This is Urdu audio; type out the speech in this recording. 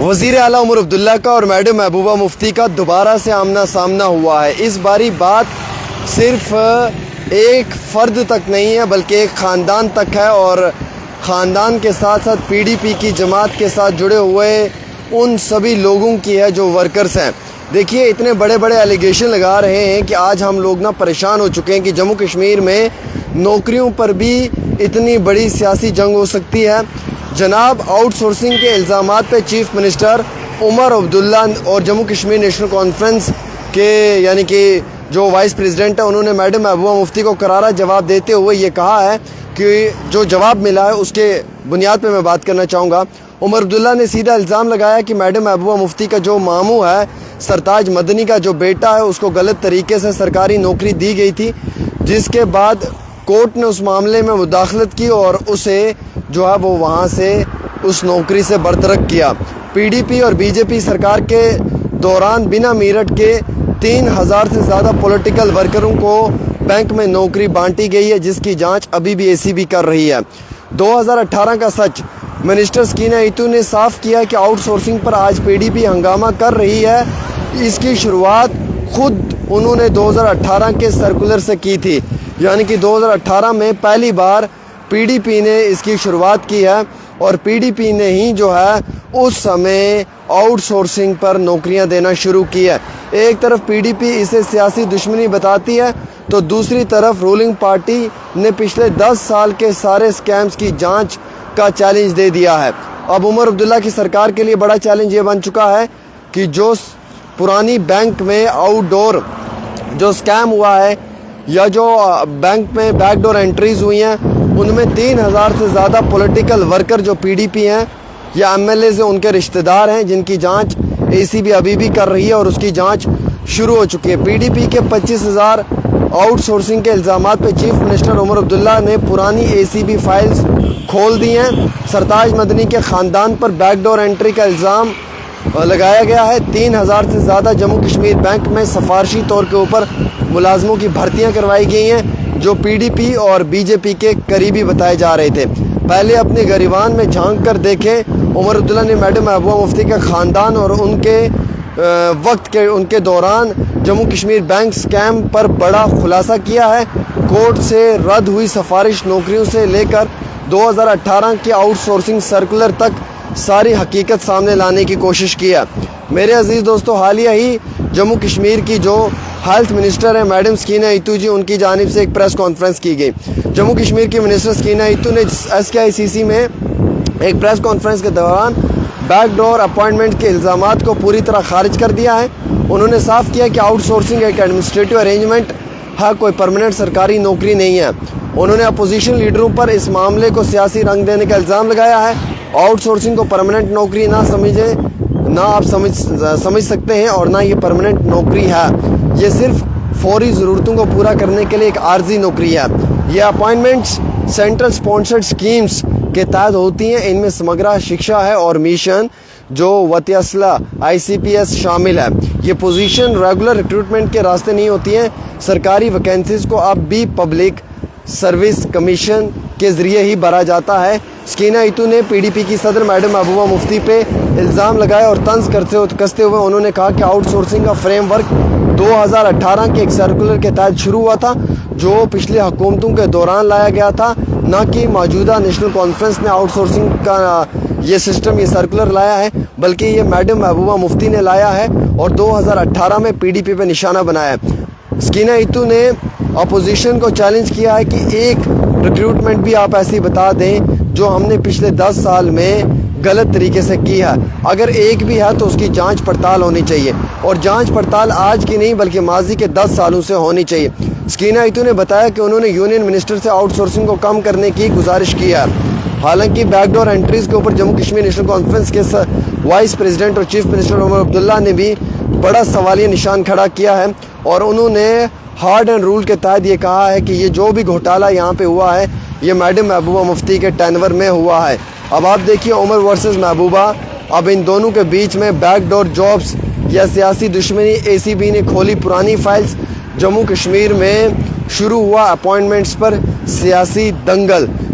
وزیر اعلیٰ عمر عبداللہ کا اور میڈم محبوبہ مفتی کا دوبارہ سے آمنا سامنا ہوا ہے۔ اس باری بات صرف ایک فرد تک نہیں ہے بلکہ ایک خاندان تک ہے، اور خاندان کے ساتھ ساتھ پی ڈی پی کی جماعت کے ساتھ جڑے ہوئے ان سبھی لوگوں کی ہے جو ورکرز ہیں۔ دیکھیے اتنے بڑے بڑے ایلیگیشن لگا رہے ہیں کہ آج ہم لوگ پریشان ہو چکے ہیں کہ جموں کشمیر میں نوکریوں پر بھی اتنی بڑی سیاسی جنگ ہو سکتی ہے۔ جناب آؤٹ سورسنگ کے الزامات پہ چیف منسٹر عمر عبداللہ اور جموں کشمیر نیشنل کانفرنس کے یعنی کہ جو وائس پریزیڈنٹ ہے انہوں نے میڈم محبوبہ مفتی کو کرارا جواب دیتے ہوئے یہ کہا ہے کہ جو جواب ملا ہے اس کے بنیاد پہ میں بات کرنا چاہوں گا۔ عمر عبداللہ نے سیدھا الزام لگایا کہ میڈم محبوبہ مفتی کا جو ماموں ہے سرتاج مدنی کا جو بیٹا ہے اس کو غلط طریقے سے سرکاری نوکری دی گئی تھی، جس کے بعد کورٹ نے اس معاملے میں مداخلت کی اور اسے جو ہے وہ وہاں سے اس نوکری سے برطرف کیا۔ پی ڈی پی اور بی جے پی سرکار کے دوران بنا میرٹ کے 3000 سے زیادہ پولیٹیکل ورکروں کو بینک میں نوکری بانٹی گئی ہے، جس کی جانچ ابھی بھی اے سی بی کر رہی ہے۔ 2018 کا سچ منسٹر سکینہ ایتو نے صاف کیا کہ آؤٹ سورسنگ پر آج پی ڈی پی ہنگامہ کر رہی ہے۔ اس کی شروعات خود انہوں نے 2018 کے سرکولر سے کی تھی، یعنی کہ 2018 میں پہلی بار پی ڈی پی نے اس کی شروعات کی ہے، اور پی ڈی پی نے ہی جو ہے اس سمے آؤٹ سورسنگ پر نوکریاں دینا شروع کی ہے۔ ایک طرف پی ڈی پی اسے سیاسی دشمنی بتاتی ہے تو دوسری طرف رولنگ پارٹی نے پچھلے 10 سال کے سارے سکیمز کی جانچ کا چیلنج دے دیا ہے۔ اب عمر عبداللہ کی سرکار کے لیے بڑا چیلنج یہ بن چکا ہے کہ جو پرانی بینک میں آؤٹ ڈور جو سکیم ہوا ہے یا جو بینک میں بیک ڈور انٹریز ہوئی ہیں ان میں 3000 سے زیادہ پولیٹیکل ورکر جو پی ڈی پی ہیں یا ایم ایل ایز ہیں ان کے رشتہ دار ہیں، جن کی جانچ اے سی بی ابھی بھی کر رہی ہے اور اس کی جانچ شروع ہو چکی ہے۔ پی ڈی پی کے 25000 آؤٹ سورسنگ کے الزامات پہ چیف منسٹر عمر عبداللہ نے پرانی اے سی بی فائلز کھول دی ہیں۔ سرتاج مدنی کے خاندان پر بیک ڈور انٹری کا الزام لگایا گیا ہے۔ 3000 سے زیادہ جموں کشمیر بینک میں سفارشی طور کے اوپر ملازموں کی بھرتیاں کروائی گئی ہیں جو پی ڈی پی اور بی جے پی کے قریبی بتائے جا رہے تھے۔ پہلے اپنے گریبان میں جھانک کر دیکھیں، عمر عبداللہ نے میڈم محبوبہ مفتی کا خاندان اور ان کے دوران جموں کشمیر بینک سکیم پر بڑا خلاصہ کیا ہے۔ کورٹ سے رد ہوئی سفارش نوکریوں سے لے کر 2018 کے آؤٹ سورسنگ سرکولر تک ساری حقیقت سامنے لانے کی کوشش کی ہے۔ میرے عزیز دوستو، حالیہ ہی جموں کشمیر کی جو ہیلتھ منسٹر ہے میڈم سکینہ ایتو جی، ان کی جانب سے ایک پریس کانفرنس کی گئی۔ جموں کشمیر کی منسٹر سکینہ ایتو نے ایس کے آئی سی سی میں ایک پریس کانفرنس کے دوران بیک ڈور اپوائنٹمنٹ کے الزامات کو پوری طرح خارج کر دیا ہے۔ انہوں نے صاف کیا کہ آؤٹ سورسنگ ایک ایڈمنسٹریٹو ارینجمنٹ ہے، کوئی پرماننٹ سرکاری نوکری نہیں ہے۔ انہوں نے اپوزیشن لیڈروں پر اس معاملے کو سیاسی رنگ دینے کا الزام لگایا ہے۔ آؤٹ سورسنگ کو پرماننٹ نوکری نہ آپ سمجھ سکتے ہیں اور نہ یہ پرماننٹ نوکری ہے، یہ صرف فوری ضرورتوں کو پورا کرنے کے لیے ایک عارضی نوکری ہے۔ یہ اپوائنٹمنٹس سینٹرل سپانسرڈ سکیمز کے تحت ہوتی ہیں، ان میں سمگرا شکشا ہے اور میشن جو وتی اسلح ICPS شامل ہے۔ یہ پوزیشن ریگولر ریکروٹمنٹ کے راستے نہیں ہوتی ہیں۔ سرکاری ویکینسیز کو اب بھی پبلک سروس کمیشن کے ذریعے ہی بھرا جاتا ہے۔ سکینہ ایتو نے پی ڈی پی کی صدر میڈم محبوبہ مفتی پہ الزام لگائے اور طنز کستے ہوئے انہوں نے کہا کہ آؤٹ سورسنگ کا فریم ورک 2018 کے ایک سرکولر کے تحت شروع ہوا تھا جو پچھلی حکومتوں کے دوران لایا گیا تھا، نہ کہ موجودہ نیشنل کانفرنس نے آؤٹ سورسنگ کا یہ سسٹم یہ سرکولر لایا ہے، بلکہ یہ میڈم محبوبہ مفتی نے لایا ہے اور 2018 میں پی ڈی پی پہ نشانہ بنایا ہے۔ سکینہ ایتو نے اپوزیشن کو چیلنج کیا ہے کہ ایک ریکروٹمنٹ بھی آپ ایسی بتا دیں جو ہم نے پچھلے 10 سال میں غلط طریقے سے کی ہے۔ اگر ایک بھی ہے تو اس کی جانچ پڑتال ہونی چاہیے، اور جانچ پڑتال آج کی نہیں بلکہ ماضی کے 10 سالوں سے ہونی چاہیے۔ سکینہ ایتو نے بتایا کہ انہوں نے یونین منسٹر سے آؤٹ سورسنگ کو کم کرنے کی گزارش کی ہے۔ حالانکہ بیک ڈور انٹریز کے اوپر جموں کشمیر نیشنل کانفرنس کے وائس پریزیڈنٹ اور چیف منسٹر عمر عبداللہ نے بھی بڑا سوالیہ نشان کھڑا کیا ہے، اور انہوں نے ہارڈ اینڈ رول کے تحت یہ کہا ہے کہ یہ جو بھی گھوٹالہ یہاں پہ ہوا ہے یہ میڈم محبوبہ مفتی کے ٹینور میں ہوا ہے۔ اب آپ دیکھیے عمر ورسز محبوبہ، اب ان دونوں کے بیچ میں بیک ڈور جابز یا سیاسی دشمنی۔ اے سی بی نے کھولی پرانی فائلز، جموں کشمیر میں شروع ہوا اپوائنٹمنٹس پر سیاسی دنگل۔